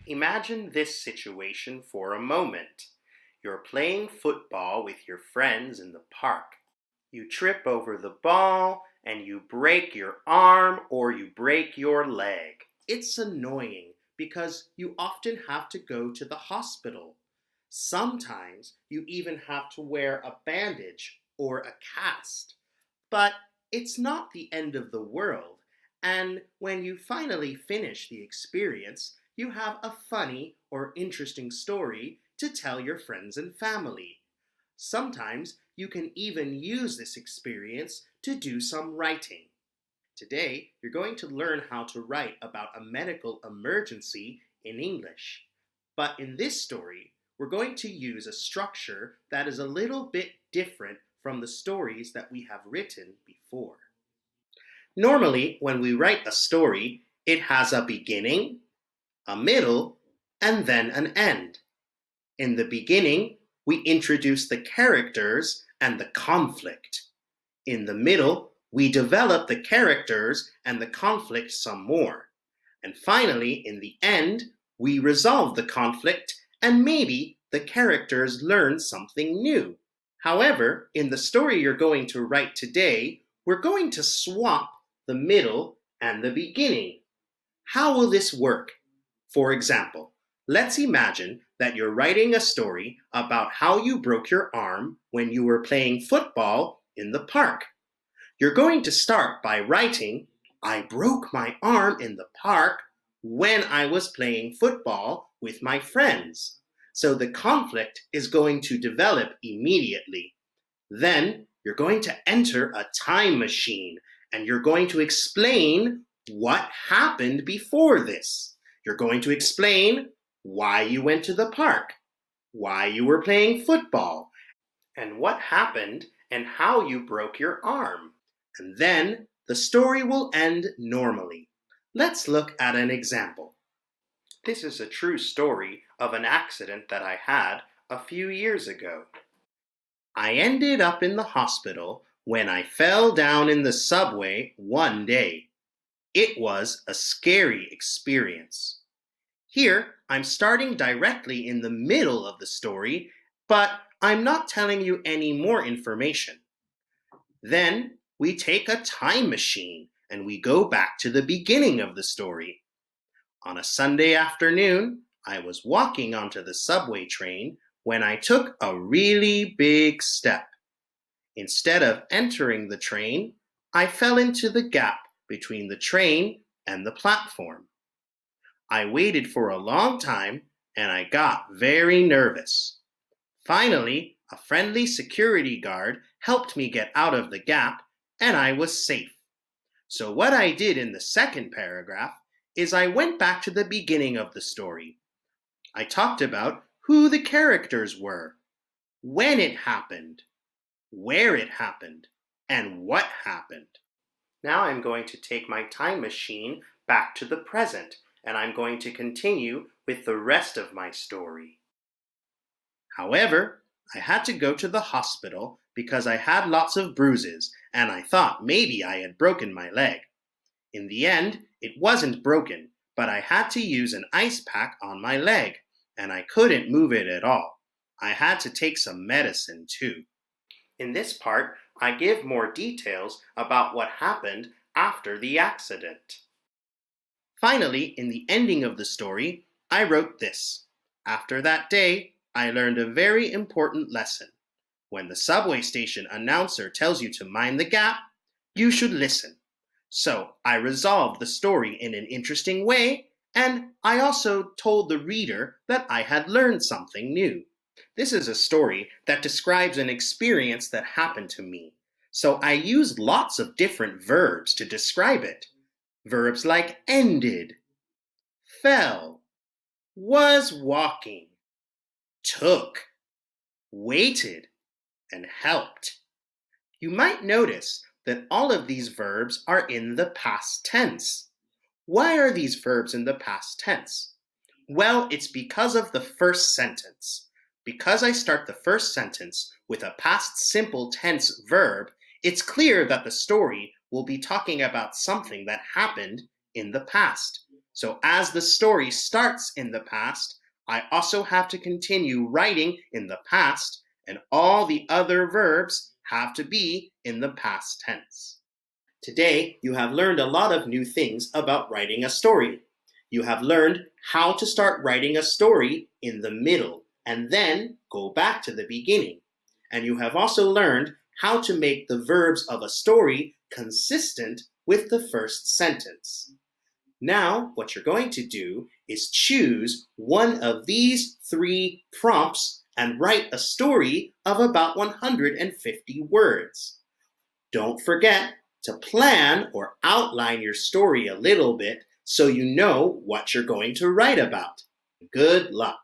Imagine this situation for a moment. You're playing football with your friends in the park. You trip over the ball and you break your arm or you break your leg. It's annoying because you often have to go to the hospital. Sometimes you even have to wear a bandage or a cast. But it's not the end of the world, and when you finally finish the experience, you have a funny or interesting story to tell your friends and family. Sometimes you can even use this experience to do some writing. Today, you're going to learn how to write about a medical emergency in English. But in this story, we're going to use a structure that is a little bit different from the stories that we have written before. Normally, when we write a story, it has a beginning, a middle, and then an end. In the beginning, we introduce the characters and the conflict. In the middle, we develop the characters and the conflict some more. And finally, in the end, we resolve the conflict and maybe the characters learn something new. However, in the story you're going to write today, we're going to swap the middle and the beginning. How will this work? For example, let's imagine that you're writing a story about how you broke your arm when you were playing football in the park. You're going to start by writing, I broke my arm in the park when I was playing football with my friends. So the conflict is going to develop immediately. Then you're going to enter a time machine and you're going to explain what happened before this. You're going to explain why you went to the park, why you were playing football, and what happened and how you broke your arm. And then the story will end normally. Let's look at an example. This is a true story of an accident that I had a few years ago. I ended up in the hospital when I fell down in the subway one day. It was a scary experience. Here, I'm starting directly in the middle of the story, but I'm not telling you any more information. Then we take a time machine and we go back to the beginning of the story. On a Sunday afternoon, I was walking onto the subway train when I took a really big step. Instead of entering the train, I fell into the gap between the train and the platform. I waited for a long time and I got very nervous. Finally, a friendly security guard helped me get out of the gap and I was safe. So what I did in the second paragraph is I went back to the beginning of the story. I talked about who the characters were, when it happened, where it happened, and what happened. Now I'm going to take my time machine back to the present, and I'm going to continue with the rest of my story. However, I had to go to the hospital because I had lots of bruises, and I thought maybe I had broken my leg. In the end, it wasn't broken, but I had to use an ice pack on my leg, and I couldn't move it at all. I had to take some medicine too. In this part, I give more details about what happened after the accident. Finally, in the ending of the story, I wrote this. After that day, I learned a very important lesson. When the subway station announcer tells you to mind the gap, you should listen. So I resolved the story in an interesting way, and I also told the reader that I had learned something new. This is a story that describes an experience that happened to me. So I used lots of different verbs to describe it. Verbs like ended, fell, was walking, took, waited, and helped. You might notice that all of these verbs are in the past tense. Why are these verbs in the past tense? Well, it's because of the first sentence. Because I start the first sentence with a past simple tense verb, It's clear that the story will be talking about something that happened in the past. So as the story starts in the past, I also have to continue writing in the past, and all the other verbs have to be in the past tense. Today, you have learned a lot of new things about writing a story. You have learned how to start writing a story in the middle and then go back to the beginning. And you have also learned how to make the verbs of a story consistent with the first sentence. Now, what you're going to do is choose one of these 3 prompts and write a story of about 150 words. Don't forget to plan or outline your story a little bit so you know what you're going to write about. Good luck!